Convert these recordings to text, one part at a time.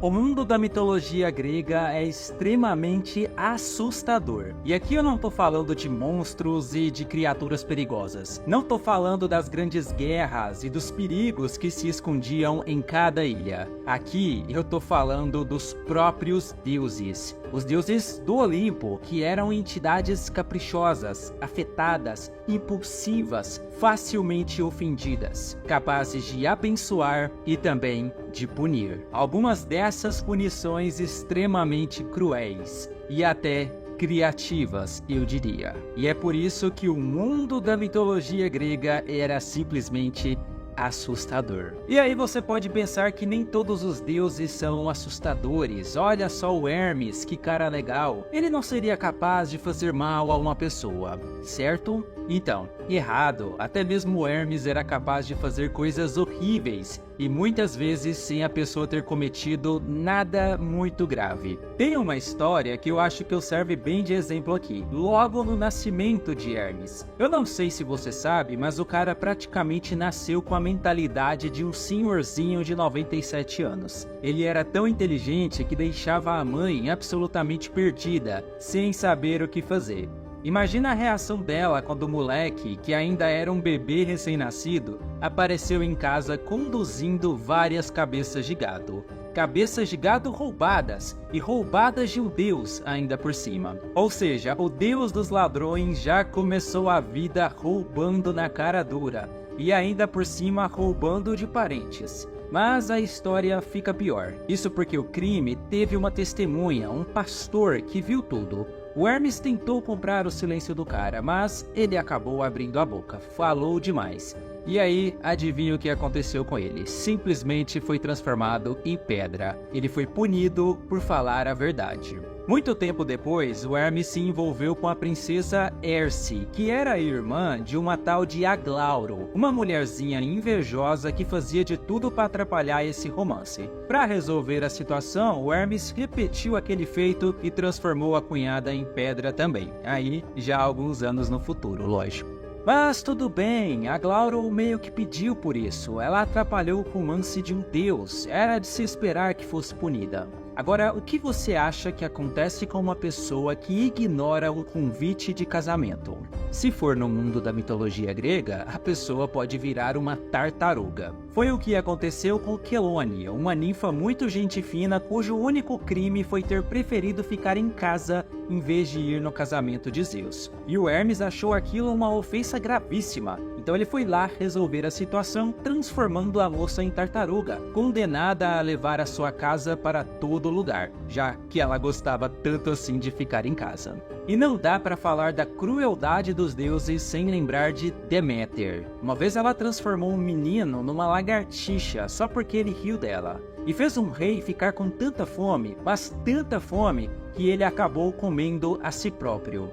O mundo da mitologia grega é extremamente assustador. E aqui eu não tô falando de monstros e de criaturas perigosas. Não tô falando das grandes guerras e dos perigos que se escondiam em cada ilha. Aqui eu tô falando dos próprios deuses. Os deuses do Olimpo, que eram entidades caprichosas, afetadas, impulsivas, facilmente ofendidas, capazes de abençoar e também de punir. Algumas dessas punições extremamente cruéis e até criativas, eu diria. E é por isso que o mundo da mitologia grega era simplesmente assustador. E aí você pode pensar que nem todos os deuses são assustadores. Olha só o Hermes, que cara legal. Ele não seria capaz de fazer mal a uma pessoa, certo? Então, errado. Até mesmo o Hermes era capaz de fazer coisas horríveis e muitas vezes sem a pessoa ter cometido nada muito grave. Tem uma história que eu acho que serve bem de exemplo aqui, logo no nascimento de Hermes. Eu não sei se você sabe, mas o cara praticamente nasceu com a mentalidade de um senhorzinho de 97 anos. Ele era tão inteligente que deixava a mãe absolutamente perdida, sem saber o que fazer. Imagina a reação dela quando o moleque, que ainda era um bebê recém-nascido, apareceu em casa conduzindo várias cabeças de gado. Cabeças de gado roubadas, e roubadas de um deus ainda por cima. Ou seja, o deus dos ladrões já começou a vida roubando na cara dura, e ainda por cima roubando de parentes. Mas a história fica pior. Isso porque o crime teve uma testemunha, um pastor que viu tudo. O Hermes tentou comprar o silêncio do cara, mas ele acabou abrindo a boca, falou demais. E aí, adivinha o que aconteceu com ele? Simplesmente foi transformado em pedra. Ele foi punido por falar a verdade. Muito tempo depois, o Hermes se envolveu com a princesa Erce, que era a irmã de uma tal de Aglauro, uma mulherzinha invejosa que fazia de tudo para atrapalhar esse romance. Para resolver a situação, o Hermes repetiu aquele feito e transformou a cunhada em pedra também. Aí, já há alguns anos no futuro, lógico. Mas tudo bem, a Glauro meio que pediu por isso, ela atrapalhou o romance de um deus, era de se esperar que fosse punida. Agora, o que você acha que acontece com uma pessoa que ignora o convite de casamento? Se for no mundo da mitologia grega, a pessoa pode virar uma tartaruga. Foi o que aconteceu com Quelônia, uma ninfa muito gente fina cujo único crime foi ter preferido ficar em casa em vez de ir no casamento de Zeus. E o Hermes achou aquilo uma ofensa gravíssima, então ele foi lá resolver a situação transformando a moça em tartaruga, condenada a levar a sua casa para todo lugar, já que ela gostava tanto assim de ficar em casa. E não dá para falar da crueldade dos deuses sem lembrar de Deméter. Uma vez ela transformou um menino numa lagartixa só porque ele riu dela. E fez um rei ficar com tanta fome, mas tanta fome, que ele acabou comendo a si próprio.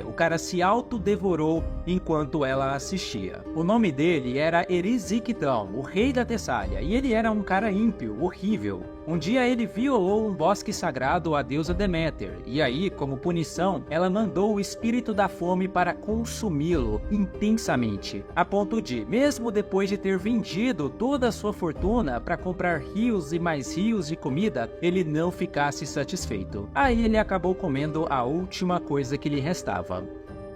O cara se autodevorou enquanto ela assistia. O nome dele era Erisictão, o rei da Tessália, e ele era um cara ímpio, horrível. Um dia ele violou um bosque sagrado à deusa Deméter, e aí, como punição, ela mandou o espírito da fome para consumi-lo intensamente, a ponto de, mesmo depois de ter vendido toda a sua fortuna para comprar rios e mais rios de comida, ele não ficasse satisfeito. Aí ele acabou comendo a última coisa que lhe restava.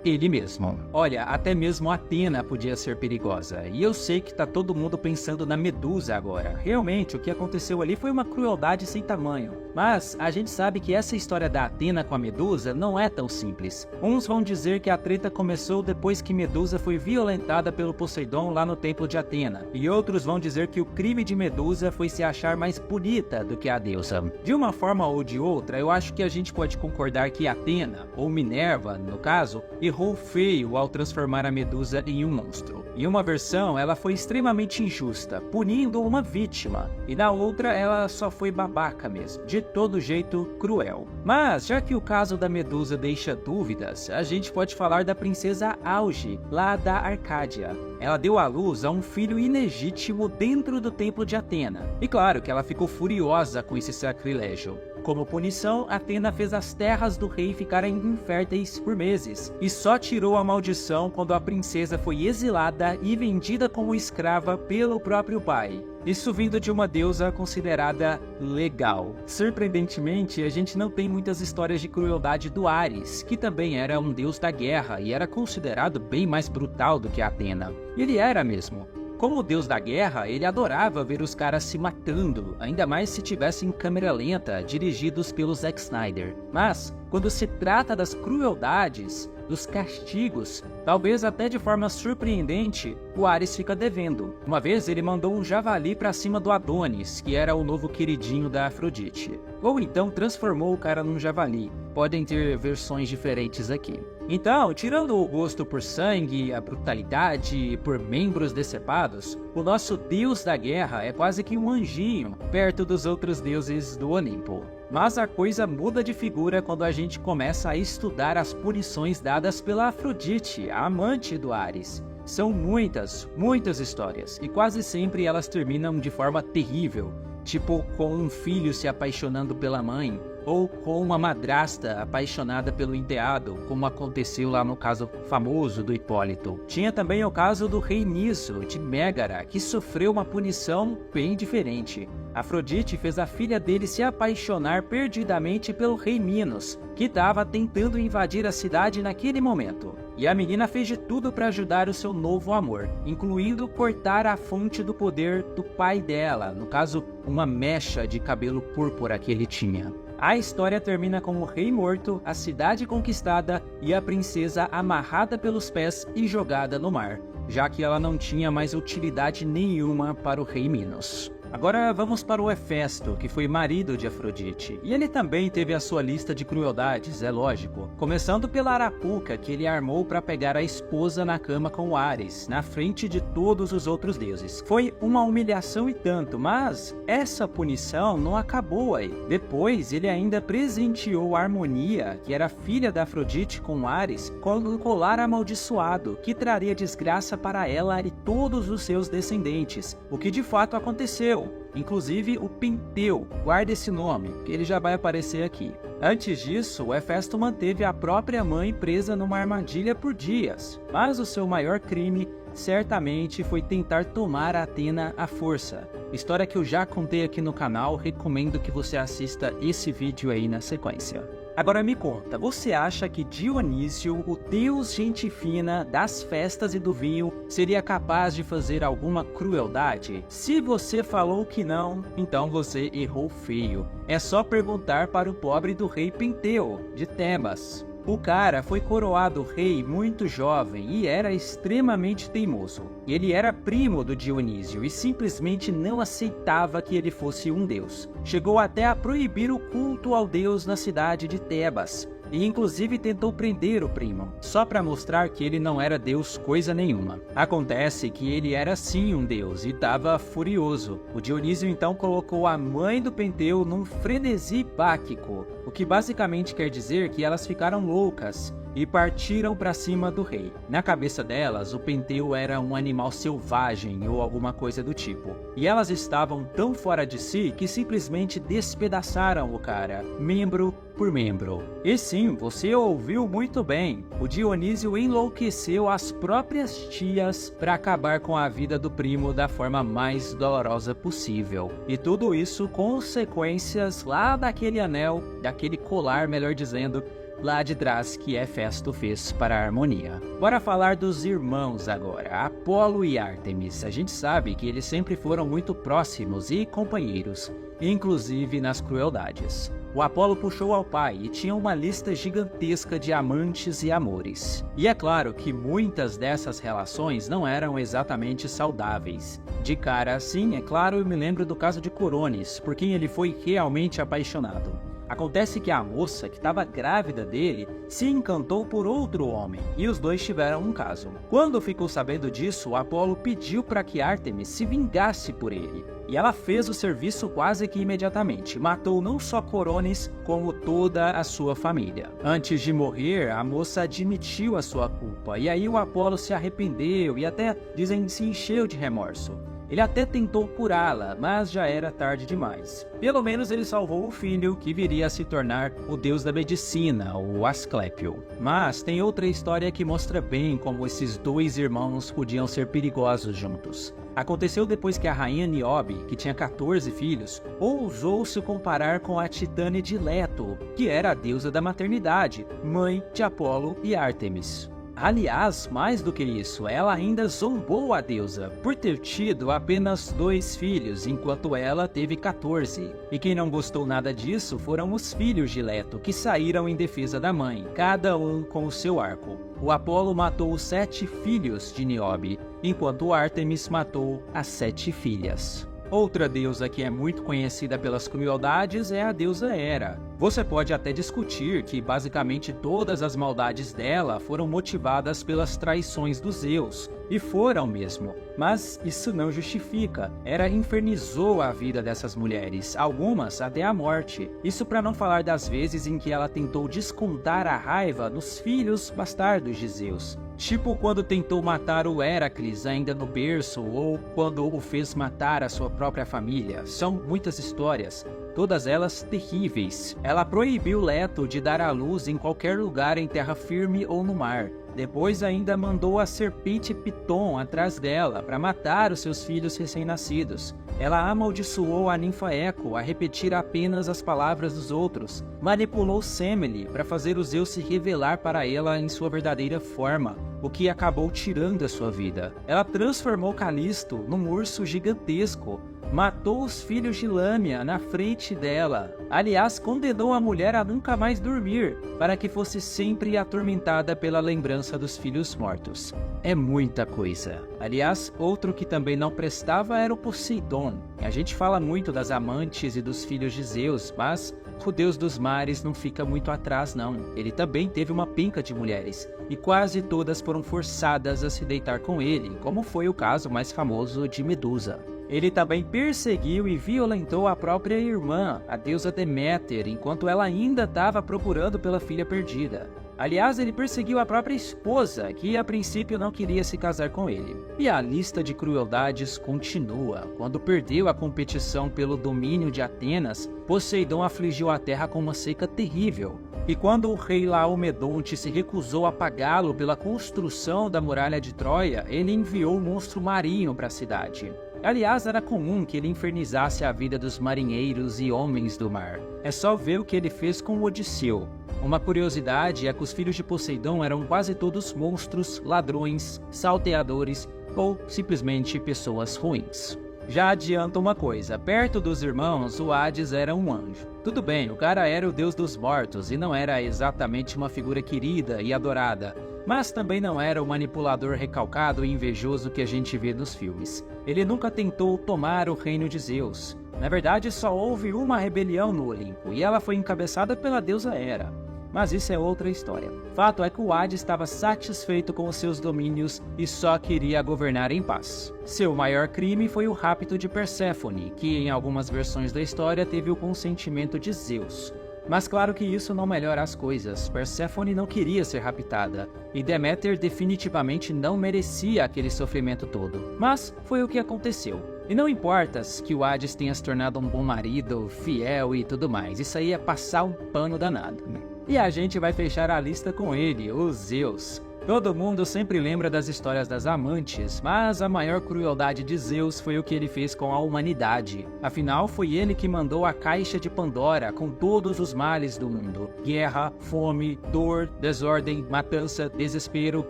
Ele mesmo. Olha, até mesmo Atena podia ser perigosa, e eu sei que tá todo mundo pensando na Medusa agora. Realmente, o que aconteceu ali foi uma crueldade sem tamanho. Mas a gente sabe que essa história da Atena com a Medusa não é tão simples. Uns vão dizer que a treta começou depois que Medusa foi violentada pelo Poseidon lá no templo de Atena, e outros vão dizer que o crime de Medusa foi se achar mais bonita do que a deusa. De uma forma ou de outra, eu acho que a gente pode concordar que Atena, ou Minerva no caso, errou feio ao transformar a Medusa em um monstro. Em uma versão, ela foi extremamente injusta, punindo uma vítima, e na outra, ela só foi babaca mesmo, de todo jeito cruel. Mas, já que o caso da Medusa deixa dúvidas, a gente pode falar da princesa Auge, lá da Arcádia. Ela deu à luz a um filho ilegítimo dentro do templo de Atena. E claro que ela ficou furiosa com esse sacrilégio. como punição, Atena fez as terras do rei ficarem inférteis por meses, e só tirou a maldição quando a princesa foi exilada e vendida como escrava pelo próprio pai. Isso vindo de uma deusa considerada legal. Surpreendentemente, a gente não tem muitas histórias de crueldade do Ares, que também era um deus da guerra e era considerado bem mais brutal do que Atena. Ele era mesmo. Como deus da guerra, ele adorava ver os caras se matando, ainda mais se tivessem em câmera lenta, dirigidos pelo Zack Snyder. Mas, quando se trata das crueldades, dos castigos, talvez até de forma surpreendente, o Ares fica devendo. Uma vez ele mandou um javali pra cima do Adonis, que era o novo queridinho da Afrodite. Ou então transformou o cara num javali. Podem ter versões diferentes aqui. Então, tirando o gosto por sangue, a brutalidade e por membros decepados, o nosso deus da guerra é quase que um anjinho perto dos outros deuses do Olimpo. Mas a coisa muda de figura quando a gente começa a estudar as punições dadas pela Afrodite, a amante do Ares. São muitas histórias, e quase sempre elas terminam de forma terrível, tipo com um filho se apaixonando pela mãe, ou com uma madrasta apaixonada pelo enteado, como aconteceu lá no caso famoso do Hipólito. Tinha também o caso do rei Niso, de Mégara, que sofreu uma punição bem diferente. Afrodite fez a filha dele se apaixonar perdidamente pelo rei Minos, que estava tentando invadir a cidade naquele momento. E a menina fez de tudo para ajudar o seu novo amor, incluindo cortar a fonte do poder do pai dela, no caso, uma mecha de cabelo púrpura que ele tinha. A história termina com o rei morto, a cidade conquistada e a princesa amarrada pelos pés e jogada no mar, já que ela não tinha mais utilidade nenhuma para o rei Minos. Agora vamos para o Hefesto, que foi marido de Afrodite, e ele também teve a sua lista de crueldades, é lógico, começando pela arapuca que ele armou para pegar a esposa na cama com o Ares, na frente de todos os outros deuses. Foi uma humilhação e tanto, mas essa punição não acabou aí. Depois ele ainda presenteou a Harmonia, que era filha da Afrodite com Ares, com um colar amaldiçoado, que traria desgraça para ela e todos os seus descendentes, o que de fato aconteceu. Inclusive o Penteu, guarda esse nome, que ele já vai aparecer aqui. Antes disso, o Hefesto manteve a própria mãe presa numa armadilha por dias, mas o seu maior crime certamente foi tentar tomar a Atena à força. História que eu já contei aqui no canal, recomendo que você assista esse vídeo aí na sequência. Agora me conta, você acha que Dionísio, o deus gente fina das festas e do vinho, seria capaz de fazer alguma crueldade? Se você falou que não, então você errou feio. É só perguntar para o pobre do rei Penteu, de Tebas. O cara foi coroado rei muito jovem e era extremamente teimoso. Ele era primo do Dionísio e simplesmente não aceitava que ele fosse um deus. Chegou até a proibir o culto ao deus na cidade de Tebas. E inclusive tentou prender o primo, só para mostrar que ele não era deus coisa nenhuma. Acontece que ele era sim um deus e estava furioso. O Dionísio então colocou a mãe do Penteu num frenesi báquico, o que basicamente quer dizer que elas ficaram loucas e partiram para cima do rei. Na cabeça delas, o Penteu era um animal selvagem ou alguma coisa do tipo. E elas estavam tão fora de si que simplesmente despedaçaram o cara, membro por membro. E sim, você ouviu muito bem. O Dionísio enlouqueceu as próprias tias para acabar com a vida do primo da forma mais dolorosa possível. E tudo isso consequências lá daquele anel, daquele colar, melhor dizendo, lá de trás que Hefesto fez para a Harmonia. Bora falar dos irmãos agora, Apolo e Ártemis. A gente sabe que eles sempre foram muito próximos e companheiros, inclusive nas crueldades. O Apolo puxou ao pai e tinha uma lista gigantesca de amantes e amores. E é claro que muitas dessas relações não eram exatamente saudáveis. De cara assim, é claro, eu me lembro do caso de Coronis, por quem ele foi realmente apaixonado. Acontece que a moça que estava grávida dele se encantou por outro homem, e os dois tiveram um caso. Quando ficou sabendo disso, Apolo pediu para que Ártemis se vingasse por ele. E ela fez o serviço quase que imediatamente, matou não só Coronis, como toda a sua família. Antes de morrer, a moça admitiu a sua culpa, e aí o Apolo se arrependeu e até, dizem, se encheu de remorso. Ele até tentou curá-la, mas já era tarde demais. Pelo menos ele salvou o filho, que viria a se tornar o deus da medicina, o Asclépio. Mas tem outra história que mostra bem como esses dois irmãos podiam ser perigosos juntos. Aconteceu depois que a rainha Niobe, que tinha 14 filhos, ousou se comparar com a Titânia de Leto, que era a deusa da maternidade, mãe de Apolo e Ártemis. Aliás, mais do que isso, ela ainda zombou a deusa por ter tido apenas 2 filhos, enquanto ela teve 14. E quem não gostou nada disso foram os filhos de Leto, que saíram em defesa da mãe, cada um com o seu arco. O Apolo matou os 7 filhos de Niobe, enquanto Ártemis matou as 7 filhas. Outra deusa que é muito conhecida pelas crueldades é a deusa Hera. Você pode até discutir que basicamente todas as maldades dela foram motivadas pelas traições dos Zeus, e foram mesmo, mas isso não justifica. Hera infernizou a vida dessas mulheres, algumas até a morte. Isso para não falar das vezes em que ela tentou descontar a raiva nos filhos bastardos de Zeus. Tipo quando tentou matar o Heracles ainda no berço, ou quando o fez matar a sua própria família. São muitas histórias, todas elas terríveis. Ela proibiu Leto de dar à luz em qualquer lugar em terra firme ou no mar. Depois ainda mandou a serpente Piton atrás dela para matar os seus filhos recém-nascidos. Ela amaldiçoou a ninfa Eco a repetir apenas as palavras dos outros. Manipulou Semele para fazer o Zeus se revelar para ela em sua verdadeira forma, o que acabou tirando a sua vida. Ela transformou Calisto num urso gigantesco. Matou os filhos de Lâmia na frente dela. Aliás, condenou a mulher a nunca mais dormir, para que fosse sempre atormentada pela lembrança dos filhos mortos. É muita coisa. Aliás, outro que também não prestava era o Poseidon. A gente fala muito das amantes e dos filhos de Zeus, mas o deus dos mares não fica muito atrás não. Ele também teve uma penca de mulheres, e quase todas foram forçadas a se deitar com ele, como foi o caso mais famoso de Medusa. Ele também perseguiu e violentou a própria irmã, a deusa Deméter, enquanto ela ainda estava procurando pela filha perdida. Aliás, ele perseguiu a própria esposa, que a princípio não queria se casar com ele. E a lista de crueldades continua. Quando perdeu a competição pelo domínio de Atenas, Poseidon afligiu a terra com uma seca terrível. E quando o rei Laomedonte se recusou a pagá-lo pela construção da muralha de Troia, ele enviou um monstro marinho para a cidade. Aliás, era comum que ele infernizasse a vida dos marinheiros e homens do mar. É só ver o que ele fez com Odisseu. Uma curiosidade é que os filhos de Poseidon eram quase todos monstros, ladrões, salteadores ou simplesmente pessoas ruins. Já adianto uma coisa, perto dos irmãos, o Hades era um anjo. Tudo bem, o cara era o deus dos mortos e não era exatamente uma figura querida e adorada, mas também não era o manipulador recalcado e invejoso que a gente vê nos filmes. Ele nunca tentou tomar o reino de Zeus. Na verdade, só houve uma rebelião no Olimpo, e ela foi encabeçada pela deusa Hera. Mas isso é outra história. Fato é que o Hades estava satisfeito com os seus domínios e só queria governar em paz. Seu maior crime foi o rapto de Perséfone, que em algumas versões da história teve o consentimento de Zeus. Mas claro que isso não melhora as coisas. Perséfone não queria ser raptada, e Deméter definitivamente não merecia aquele sofrimento todo. Mas foi o que aconteceu. E não importa que o Hades tenha se tornado um bom marido, fiel e tudo mais, isso aí é passar um pano danado. E a gente vai fechar a lista com ele, o Zeus. Todo mundo sempre lembra das histórias das amantes, mas a maior crueldade de Zeus foi o que ele fez com a humanidade. Afinal, foi ele que mandou a caixa de Pandora com todos os males do mundo. Guerra, fome, dor, desordem, matança, desespero,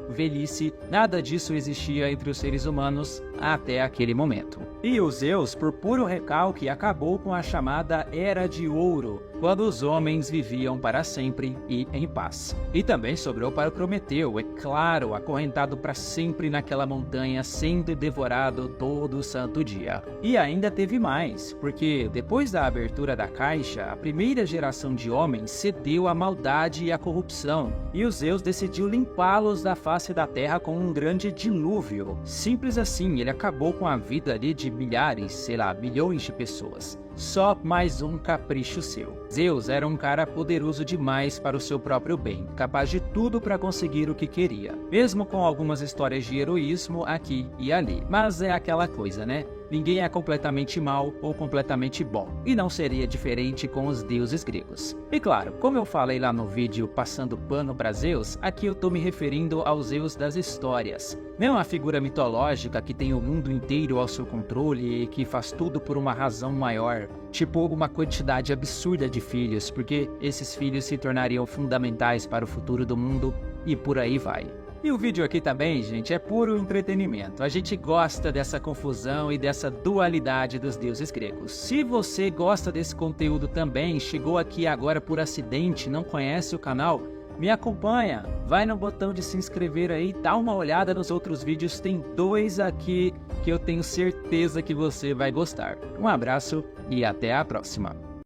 velhice, nada disso existia entre os seres humanos até aquele momento. E o Zeus, por puro recalque, acabou com a chamada Era de Ouro, quando os homens viviam para sempre e em paz. E também sobrou para Prometeu, é claro, acorrentado para sempre naquela montanha, sendo devorado todo santo dia. E ainda teve mais, porque depois da abertura da caixa, a primeira geração de homens cedeu à maldade e à corrupção, e o Zeus decidiu limpá-los da face da terra com um grande dilúvio. Simples assim, ele acabou com a vida ali de milhares, sei lá, milhões de pessoas. Só mais um capricho seu. Zeus era um cara poderoso demais para o seu próprio bem, capaz de tudo para conseguir o que queria, mesmo com algumas histórias de heroísmo aqui e ali. Mas é aquela coisa, né? Ninguém é completamente mal ou completamente bom, e não seria diferente com os deuses gregos. E claro, como eu falei lá no vídeo Passando Pano para Zeus, aqui eu tô me referindo aos Zeus das histórias. Não é uma figura mitológica que tem o mundo inteiro ao seu controle e que faz tudo por uma razão maior, tipo uma quantidade absurda de filhos, porque esses filhos se tornariam fundamentais para o futuro do mundo e por aí vai. E o vídeo aqui também, gente, é puro entretenimento. A gente gosta dessa confusão e dessa dualidade dos deuses gregos. Se você gosta desse conteúdo também, chegou aqui agora por acidente, não conhece o canal, me acompanha, vai no botão de se inscrever aí, dá uma olhada nos outros vídeos, tem 2 aqui que eu tenho certeza que você vai gostar. Um abraço e até a próxima.